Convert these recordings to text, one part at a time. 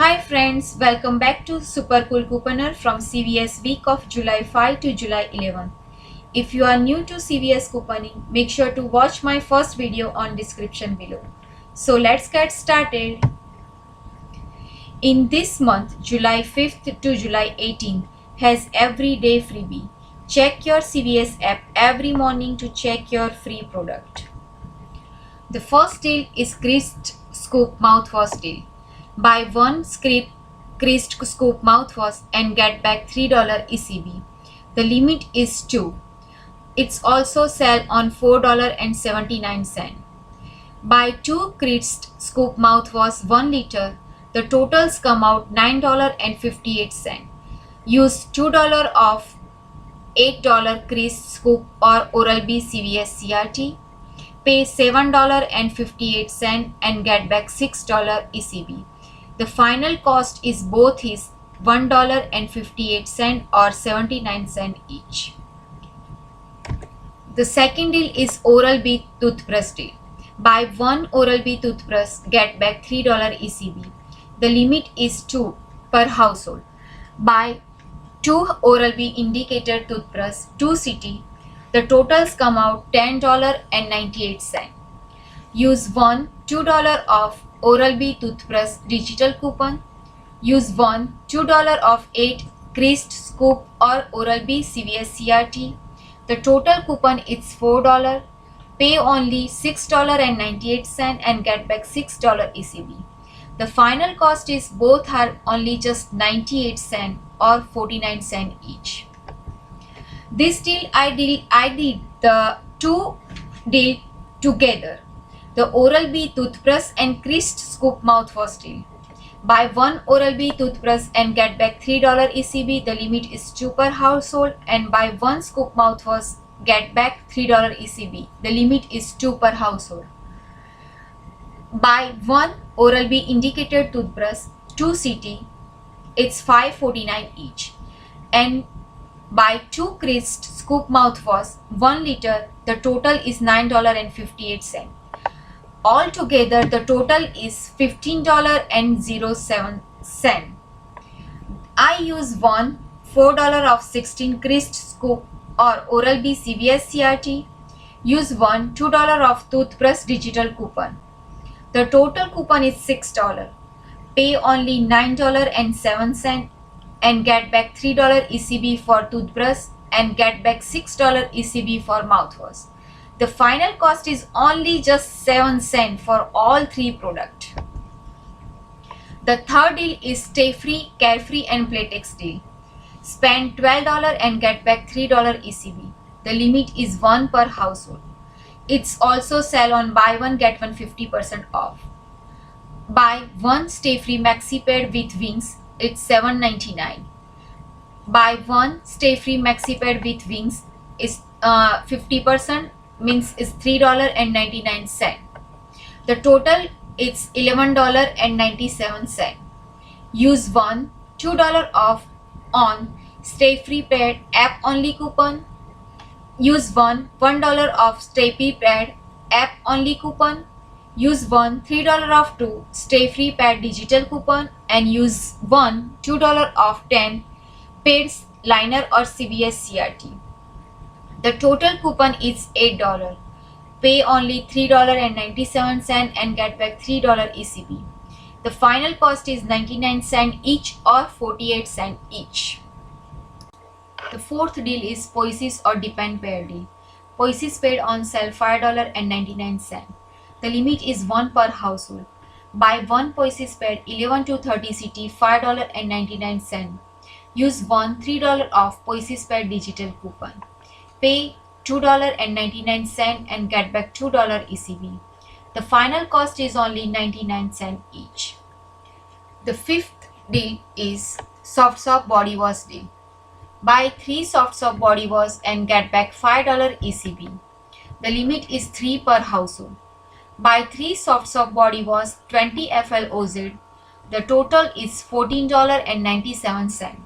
Hi friends, welcome back to Super Cool Couponer from CVS week of July 5 to July 11. If you are new to CVS couponing, make sure to watch my first video on description below. So let's get started. In this month, July 5th to July 18th has everyday freebie. Check your CVS app every morning to check your free product. The first deal is Crisp Scoop Mouthwash deal. Buy one Crisp Scoop mouthwash and get back $3 ECB. The limit is 2. It's also sell on $4.79. Buy 2 Crisp Scoop mouthwash 1 liter. The totals come out $9.58. Use $2 off $8 Crisp Scoop or Oral-B CVS CRT. Pay $7.58 and get back $6 ECB. The final cost is both is $1.58 or 79 cents each. The second deal is Oral-B toothbrush deal. Buy one Oral-B toothbrush, get back $3 ECB. The limit is 2 per household. Buy 2 Oral-B indicator toothbrush 2 CT. The totals come out $10.98. Use one $2 off Oral-B toothbrush digital coupon. Use one $2 off 8 Crisp Scoop or Oral-B CVS CRT. The total coupon is $4. Pay only $6.98 and get back $6 ECB. The final cost is both are only just 98 cents or 49 cents each. This deal I did the two deal together. The Oral-B toothbrush and Crisp Scoop mouthwash deal. Buy one Oral-B toothbrush and get back $3 ECB. The limit is 2 per household. And buy one Scoop mouthwash, get back $3 ECB. The limit is 2 per household. Buy one Oral-B indicator toothbrush 2 CT. It's $5.49 each. And buy 2 Crisp Scoop mouthwash 1 liter. The total is $9.58. Altogether, the total is $15.07. I use one $4 of 16 Crisp Scoop or Oral-B CVS CRT. Use one $2 of toothbrush digital coupon. The total coupon is $6. Pay only $9.07 and get back $3 ECB for toothbrush and get back $6 ECB for mouthwash. The final cost is only just 7 cents for all 3 products. The third deal is Stay Free, Carefree and Playtex deal. Spend $12 and get back $3 ECB. The limit is 1 per household. It's also sell on buy one get one 50% off. Buy one Stay Free Maxi Pad with wings. It's $7.99. Buy one Stay Free Maxi Pad with wings is 50%. Means is $3.99. The total is $11.97. Use one $2 off on Stay Free Pad app only coupon. Use one $1 off Stay Free Pad app only coupon. Use one $3 off 2 Stay Free Pad digital coupon and use one $2 off 10 paid liner or CVS CRT. The total coupon is $8. Pay only $3.97 and get back $3 ECB. The final cost is 99 cents each or 48 cents each. The fourth deal is Poises or Depend Pair deal. Poises paid on sale $5.99. The limit is 1 per household. Buy one Poises paid 11 to 30 CT $5.99. Use one $3 off Poises paid digital coupon. Pay $2.99 and get back $2 ECB. The final cost is only 99 cents each. The fifth deal is Soft Soap Body Wash deal. Buy 3 Soft Soap Body Wash and get back $5 ECB. The limit is 3 per household. Buy 3 Soft Soap Body Wash 20 FL OZ. The total is $14.97.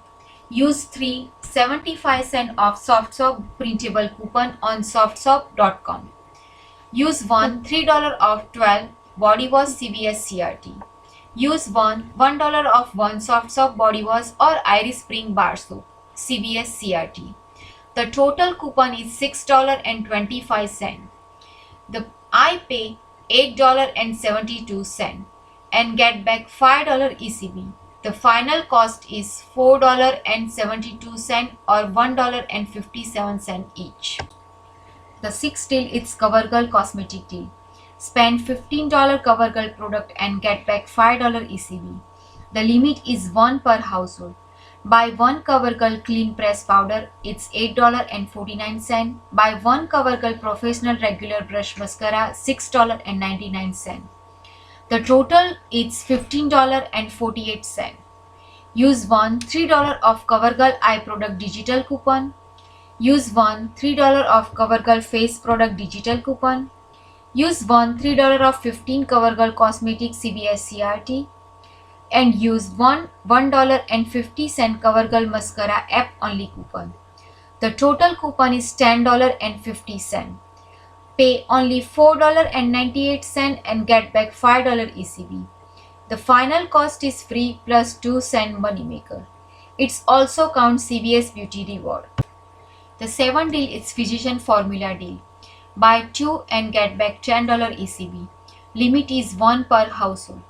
Use 3 75 cents off Soft Soap printable coupon on softsoap.com. Use one $3 off 12 body wash CVS CRT. Use $1 of 1 soft body wash or Iris Spring bar soap. CVS CRT. The total coupon is $6.25. I pay $8.72 and get back $5 ECB. The final cost is $4.72 or $1.57 each. The sixth deal is CoverGirl Cosmetic Deal. Spend $15 CoverGirl product and get back $5 ECB. The limit is 1 per household. Buy 1 CoverGirl Clean Press Powder, it's $8.49. Buy 1 CoverGirl Professional Regular Brush Mascara, $6.99. The total is $15.48. Use $3 of CoverGirl Eye Product Digital Coupon. Use $3 of CoverGirl Face Product Digital Coupon. Use $3 of 15 CoverGirl Cosmetic CVS CRT. And use $1.50 CoverGirl Mascara app only coupon. The total coupon is $10.50. Pay only $4.98 and get back $5 ECB. The final cost is free plus 2-cent moneymaker. It's also counts CVS Beauty Reward. The seventh deal is Physician Formula Deal. Buy 2 and get back $10 ECB. Limit is 1 per household.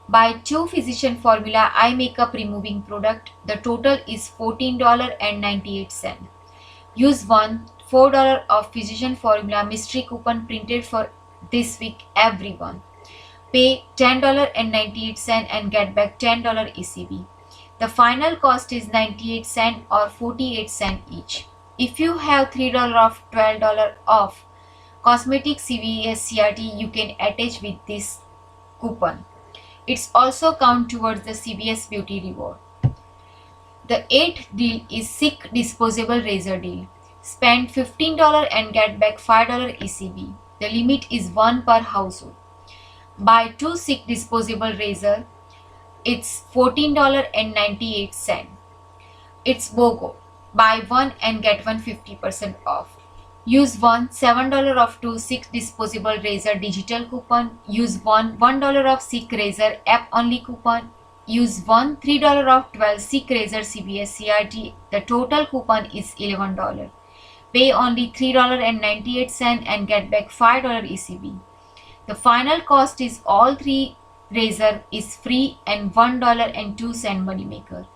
Buy 2 Physician Formula Eye Makeup Removing Product. The total is $14.98. Use $4 of Physician Formula Mystery Coupon printed for this week everyone. Pay $10.98 and get back $10 ECB. The final cost is 98 cents or 48 cents each. If you have $3 off, $12 off cosmetic CVS CRT, you can attach with this coupon. It's also count towards the CVS Beauty Reward. The eighth deal is Sick Disposable Razor Deal. Spend $15 and get back $5 ECB. The limit is 1 per household. Buy 2 Sick Disposable Razor. It's $14.98. It's BOGO. Buy 1 and get 1 50% off. Use $7 of 2 Sick Disposable Razor digital coupon. Use $1 of Sick Razor app only coupon. Use $3 of 12 Sick Razor CVS CRT. The total coupon is $11. Pay only $3.98 and get back $5 ECB. The final cost is all 3 razor is free and $1.02 moneymaker.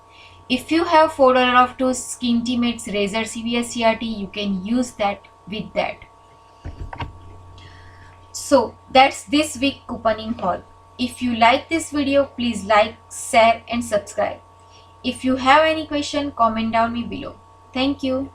If you have $4 of 2 Skintimates Razor CVS CRT, you can use that with that. So that's this week couponing haul. If you like this video, please like, share and subscribe. If you have any question, comment down me below. Thank you.